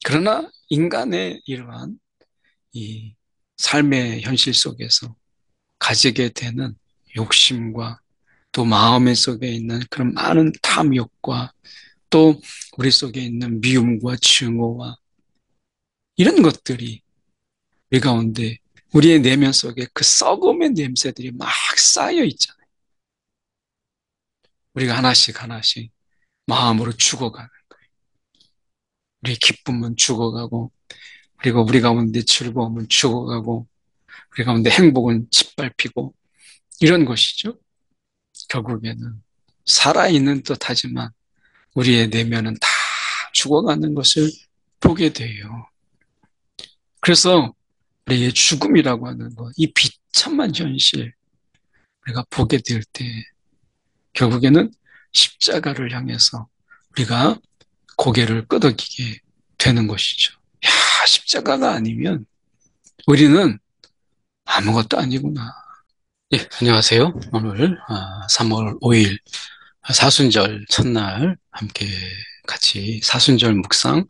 그러나 인간의 이러한 이 삶의 현실 속에서 가지게 되는 욕심과 또 마음 속에 있는 그런 많은 탐욕과 또 우리 속에 있는 미움과 증오와 이런 것들이 우리 가운데 우리의 내면 속에 그 썩음의 냄새들이 막 쌓여 있잖아요. 우리가 하나씩 하나씩 마음으로 죽어가는 우리의 기쁨은 죽어가고 그리고 우리 가운데 즐거움은 죽어가고 우리 가운데 행복은 짓밟히고 이런 것이죠. 결국에는 살아있는 듯하지만 우리의 내면은 다 죽어가는 것을 보게 돼요. 그래서 우리의 죽음이라고 하는 것, 이 비참한 현실 우리가 보게 될 때 결국에는 십자가를 향해서 우리가 고개를 끄덕이게 되는 것이죠. 야, 십자가가 아니면 우리는 아무것도 아니구나. 예, 안녕하세요. 오늘 3월 5일 사순절 첫날 함께 같이 사순절 묵상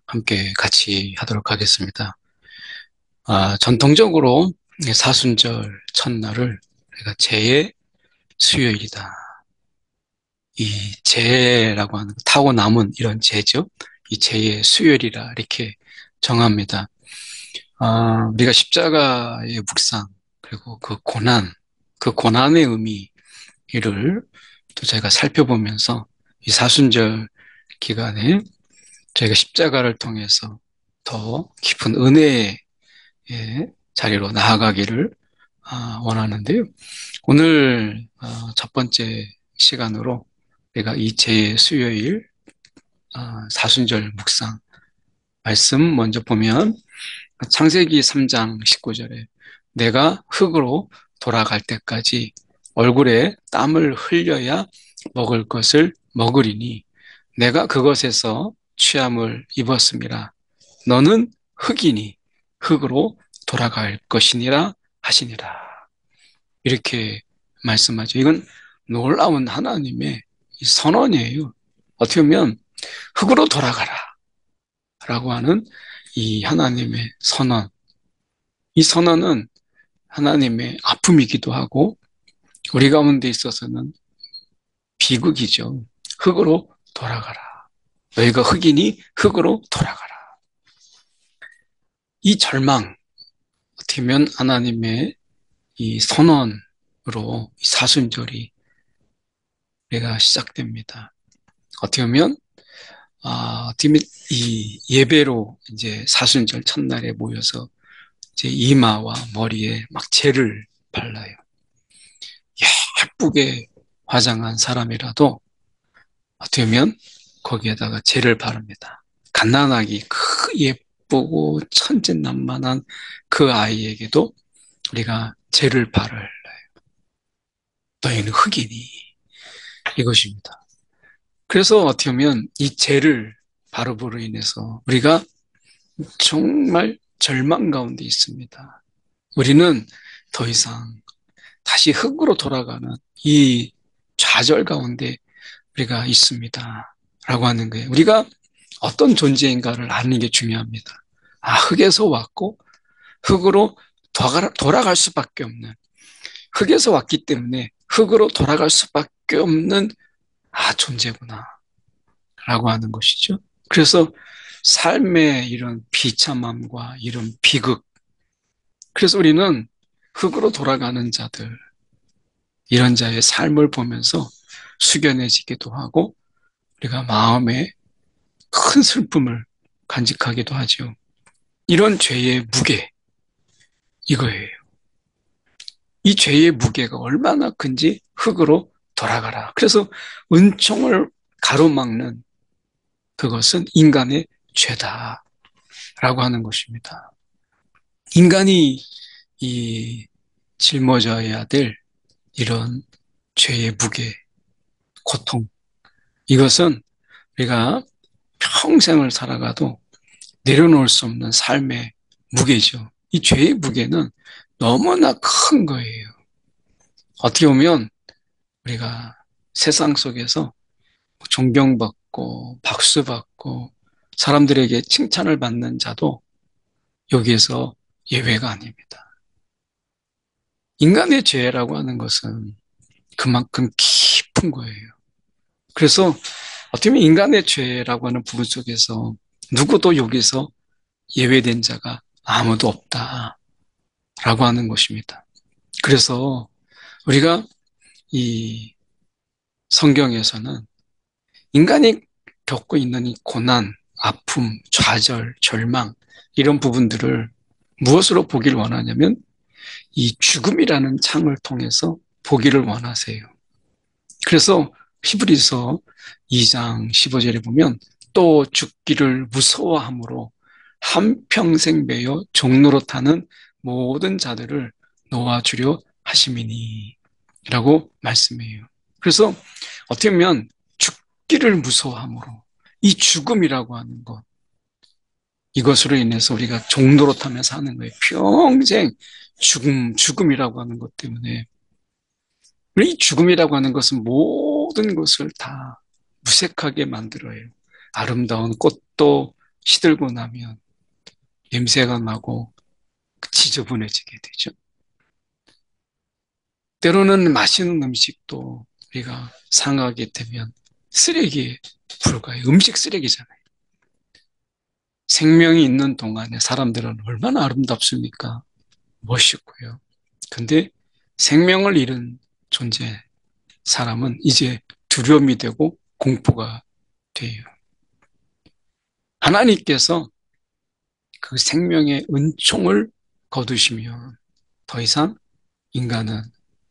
함께 같이 하도록 하겠습니다. 전통적으로 사순절 첫날을 우리가 재의 수요일이다. 이 재라고 하는 타고 남은 이런 재죠. 이 재의 수요일이라 이렇게 정합니다. 우리가 십자가의 묵상 그리고 그 고난의 의미를 또 저희가 살펴보면서 이 사순절 기간에 저희가 십자가를 통해서 더 깊은 은혜의 자리로 나아가기를 원하는데요. 오늘 첫 번째 시간으로 우리가 이 제 수요일 사순절 묵상 말씀 먼저 보면 창세기 3장 19절에 내가 흙으로 돌아갈 때까지 얼굴에 땀을 흘려야 먹을 것을 먹으리니 내가 그것에서 취함을 입었음이라 너는 흙이니 흙으로 돌아갈 것이니라 하시니라. 이렇게 말씀하죠. 이건 놀라운 하나님의 선언이에요. 어떻게 보면 흙으로 돌아가라 라고 하는 이 하나님의 선언. 이 선언은 하나님의 아픔이기도 하고 우리 가운데 있어서는 비극이죠. 흙으로 돌아가라. 너희가 흙이니 흙으로 돌아가라. 이 절망, 어떻게 보면 하나님의 이 선언으로 이 사순절이 우리가 시작됩니다. 어떻게 보면 어떻게 보면 이 예배로 이제 사순절 첫날에 모여서 이제 이마와 머리에 막 재를 발라요. 예쁘게 화장한 사람이라도 어떻게 보면 거기에다가 재를 바릅니다. 갓난아기 그 예쁘고 천진난만한 그 아이에게도 우리가 재를 바를 너희는 흙이니 이것입니다. 그래서 어떻게 보면 이 재를 바르므로 인해서 우리가 정말 절망 가운데 있습니다. 우리는 더 이상 다시 흙으로 돌아가는 이 좌절 가운데 우리가 있습니다. 라고 하는 거예요. 우리가 어떤 존재인가를 아는 게 중요합니다. 흙에서 왔고 흙으로 돌아갈 수밖에 없는 흙에서 왔기 때문에 흙으로 돌아갈 수밖에 없는 존재구나. 라고 하는 것이죠. 그래서 삶의 이런 비참함과 이런 비극. 그래서 우리는 흙으로 돌아가는 자들, 이런 자의 삶을 보면서 숙연해지기도 하고 우리가 마음에 큰 슬픔을 간직하기도 하죠. 이런 죄의 무게, 이거예요. 이 죄의 무게가 얼마나 큰지 흙으로 돌아가라. 그래서 은총을 가로막는 그것은 인간의 죄다라고 하는 것입니다. 인간이 이 짊어져야 될 이런 죄의 무게, 고통, 이것은 우리가 평생을 살아가도 내려놓을 수 없는 삶의 무게죠. 이 죄의 무게는 너무나 큰 거예요. 어떻게 보면 우리가 세상 속에서 존경받고 박수받고 사람들에게 칭찬을 받는 자도 여기에서 예외가 아닙니다. 인간의 죄라고 하는 것은 그만큼 깊은 거예요. 그래서 어떻게 보면 인간의 죄라고 하는 부분 속에서 누구도 여기서 예외된 자가 아무도 없다라고 하는 것입니다. 그래서 우리가 이 성경에서는 인간이 겪고 있는 이 고난, 아픔, 좌절, 절망 이런 부분들을 무엇으로 보기를 원하냐면 이 죽음이라는 창을 통해서 보기를 원하세요. 그래서 히브리서 2장 15절에 보면 또 죽기를 무서워함으로 한평생 매여 종로로 타는 모든 자들을 놓아주려 하심이니 라고 말씀해요. 그래서 어떻게 보면 죽기를 무서워함으로 이 죽음이라고 하는 것 이것으로 인해서 우리가 종로로 타면서 하는 거예요. 평생 죽음이라고 하는 것 때문에 이 죽음이라고 하는 것은 모든 것을 다 무색하게 만들어요. 아름다운 꽃도 시들고 나면 냄새가 나고 지저분해지게 되죠. 때로는 맛있는 음식도 우리가 상하게 되면 쓰레기에 불과해요. 음식 쓰레기잖아요. 생명이 있는 동안에 사람들은 얼마나 아름답습니까? 멋있고요. 근데 생명을 잃은 존재, 사람은 이제 두려움이 되고 공포가 돼요. 하나님께서 그 생명의 은총을 거두시면 더 이상 인간은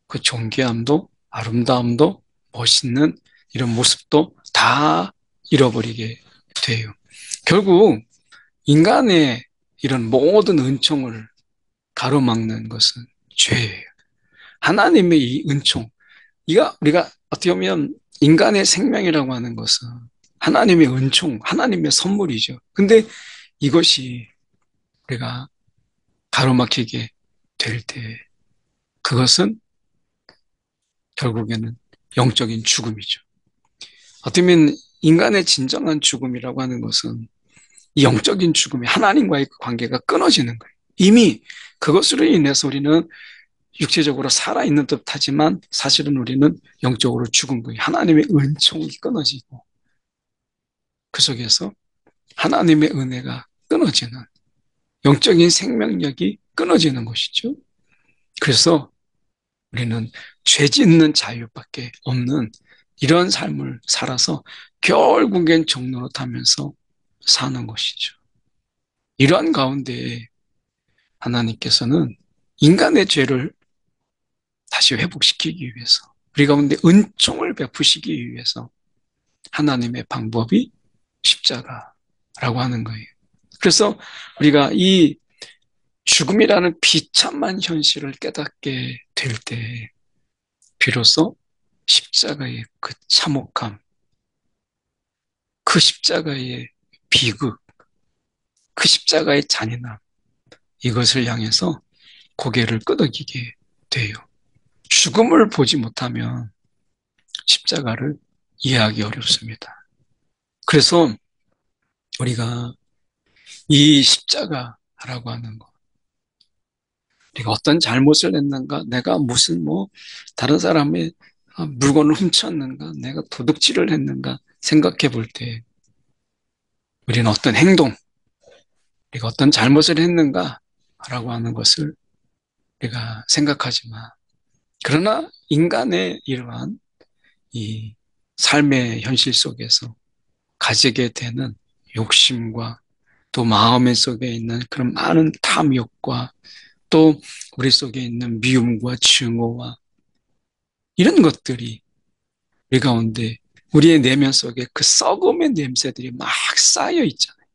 그 존귀함도 아름다움도 멋있는 이런 모습도 다 잃어버리게 돼요. 결국 인간의 이런 모든 은총을 가로막는 것은 죄예요. 하나님의 이 은총, 우리가 어떻게 보면 인간의 생명이라고 하는 것은 하나님의 은총, 하나님의 선물이죠. 근데 이것이 우리가 가로막히게 될 때, 그것은 결국에는 영적인 죽음이죠. 어떻게 보면 인간의 진정한 죽음이라고 하는 것은 이 영적인 죽음이 하나님과의 관계가 끊어지는 거예요. 이미 그것으로 인해서 우리는 육체적으로 살아있는 듯 하지만 사실은 우리는 영적으로 죽은 거예요. 하나님의 은총이 끊어지고 그 속에서 하나님의 은혜가 끊어지는 영적인 생명력이 끊어지는 것이죠. 그래서 우리는 죄 짓는 자유밖에 없는 이런 삶을 살아서 결국엔 종로로 타면서 사는 것이죠. 이러한 가운데 하나님께서는 인간의 죄를 다시 회복시키기 위해서 우리 가운데 은총을 베푸시기 위해서 하나님의 방법이 십자가라고 하는 거예요. 그래서 우리가 이 죽음이라는 비참한 현실을 깨닫게 될 때 비로소 십자가의 그 참혹함, 그 십자가의 비극, 그 십자가의 잔인함 이것을 향해서 고개를 끄덕이게 돼요. 죽음을 보지 못하면 십자가를 이해하기 어렵습니다. 그래서 우리가 이 십자가라고 하는 것, 내가 어떤 잘못을 했는가, 내가 무슨 다른 사람의 물건을 훔쳤는가, 내가 도둑질을 했는가 생각해 볼 때 우리는 어떤 행동, 우리가 어떤 잘못을 했는가라고 하는 것을 우리가 생각하지만 그러나 인간의 이러한 이 삶의 현실 속에서 가지게 되는 욕심과 또 마음 속에 있는 그런 많은 탐욕과 또 우리 속에 있는 미움과 증오와 이런 것들이 우리 가운데 우리의 내면 속에 그 썩음의 냄새들이 막 쌓여 있잖아요.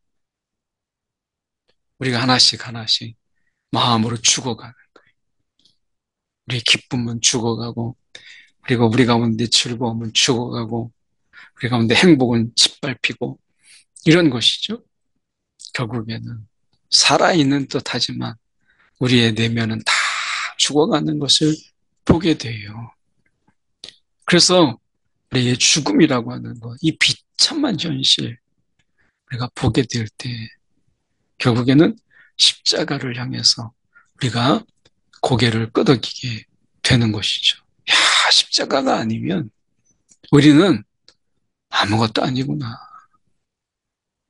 우리가 하나씩 하나씩 마음으로 죽어가는 거예요. 우리의 기쁨은 죽어가고 그리고 우리 가운데 즐거움은 죽어가고 우리 가운데 행복은 짓밟히고 이런 것이죠. 결국에는 살아있는 듯하지만 우리의 내면은 다 죽어가는 것을 보게 돼요. 그래서 우리의 죽음이라고 하는 것, 이 비참한 현실, 우리가 보게 될 때 결국에는 십자가를 향해서 우리가 고개를 끄덕이게 되는 것이죠. 야, 십자가가 아니면 우리는 아무것도 아니구나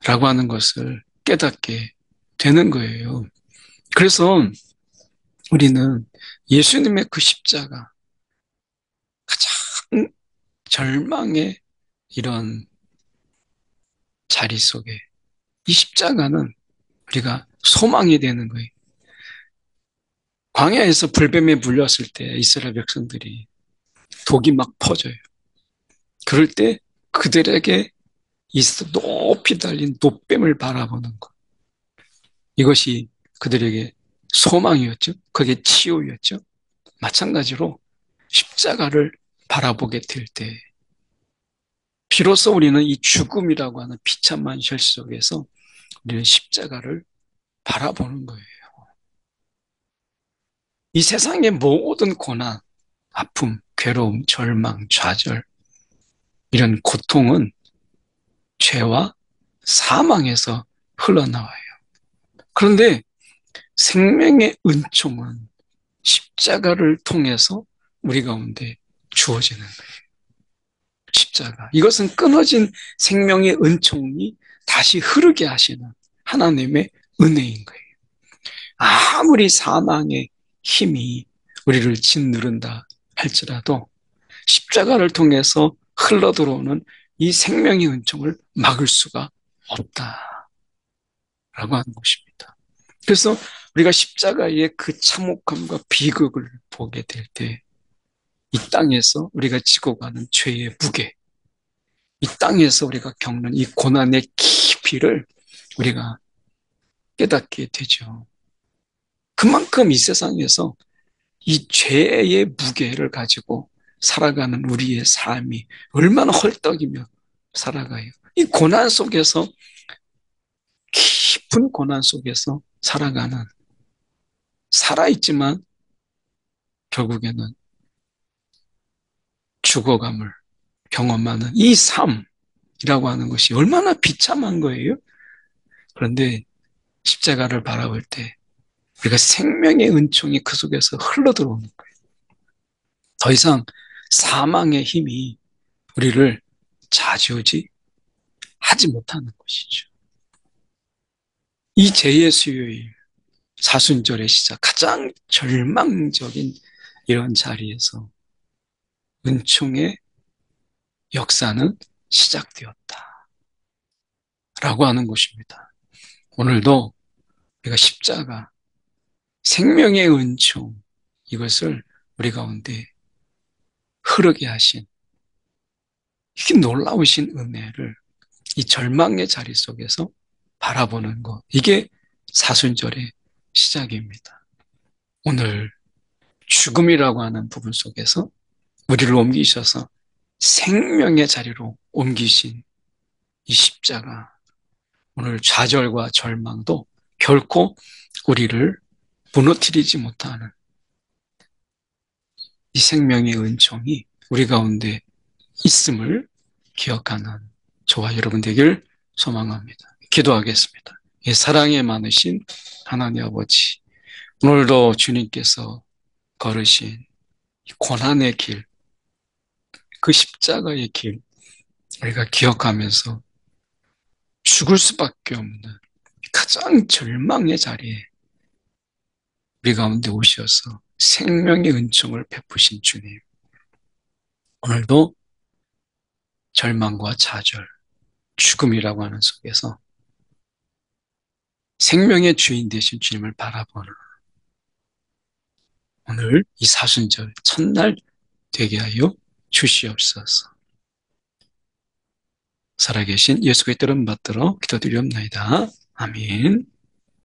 라고 하는 것을 깨닫게 되는 거예요. 그래서 우리는 예수님의 그 십자가, 가장 절망의 이런 자리 속에 이 십자가는 우리가 소망이 되는 거예요. 광야에서 불뱀에 물렸을 때 이스라엘 백성들이 독이 막 퍼져요. 그럴 때 그들에게 이 높이 달린 놋뱀을 바라보는 것. 이것이 그들에게 소망이었죠. 그게 치유였죠. 마찬가지로 십자가를 바라보게 될 때, 비로소 우리는 이 죽음이라고 하는 비참한 혈 속에서 우리는 십자가를 바라보는 거예요. 이 세상의 모든 고난, 아픔, 괴로움, 절망, 좌절, 이런 고통은 죄와 사망에서 흘러나와요. 그런데 생명의 은총은 십자가를 통해서 우리 가운데 주어지는 거예요. 십자가. 이것은 끊어진 생명의 은총이 다시 흐르게 하시는 하나님의 은혜인 거예요. 아무리 사망의 힘이 우리를 짓누른다 할지라도 십자가를 통해서 흘러들어오는 이 생명의 은총을 막을 수가 없다라고 하는 것입니다. 그래서 우리가 십자가의 그 참혹함과 비극을 보게 될 때 이 땅에서 우리가 지고 가는 죄의 무게, 이 땅에서 우리가 겪는 이 고난의 깊이를 우리가 깨닫게 되죠. 그만큼 이 세상에서 이 죄의 무게를 가지고 살아가는 우리의 삶이 얼마나 헐떡이며 살아가요. 이 고난 속에서, 깊은 고난 속에서 살아가는, 살아있지만 결국에는 죽어감을 경험하는 이 삶이라고 하는 것이 얼마나 비참한 거예요. 그런데 십자가를 바라볼 때 우리가 생명의 은총이 그 속에서 흘러들어오는 거예요. 더 이상 사망의 힘이 우리를 좌지우지 하지 못하는 것이죠. 이 재의 수요일, 사순절의 시작, 가장 절망적인 이런 자리에서 은총의 역사는 시작되었다. 라고 하는 것입니다. 오늘도 우리가 십자가, 생명의 은총, 이것을 우리 가운데 흐르게 하신 이 놀라우신 은혜를 이 절망의 자리 속에서 바라보는 것. 이게 사순절의 시작입니다. 오늘 죽음이라고 하는 부분 속에서 우리를 옮기셔서 생명의 자리로 옮기신 이 십자가, 오늘 좌절과 절망도 결코 우리를 무너뜨리지 못하는 이 생명의 은총이 우리 가운데 있음을 기억하는 저와 여러분 되길 소망합니다. 기도하겠습니다. 이 사랑에 많으신 하나님 아버지, 오늘도 주님께서 걸으신 고난의 길, 그 십자가의 길, 우리가 기억하면서 죽을 수밖에 없는 가장 절망의 자리에 우리 가운데 오셔서 생명의 은총을 베푸신 주님, 오늘도 절망과 좌절, 죽음이라고 하는 속에서 생명의 주인 되신 주님을 바라보는 오늘 이 사순절 첫날 되게 하여 주시옵소서. 살아계신 예수의 뜻을 받들어 기도드리옵나이다. 아멘.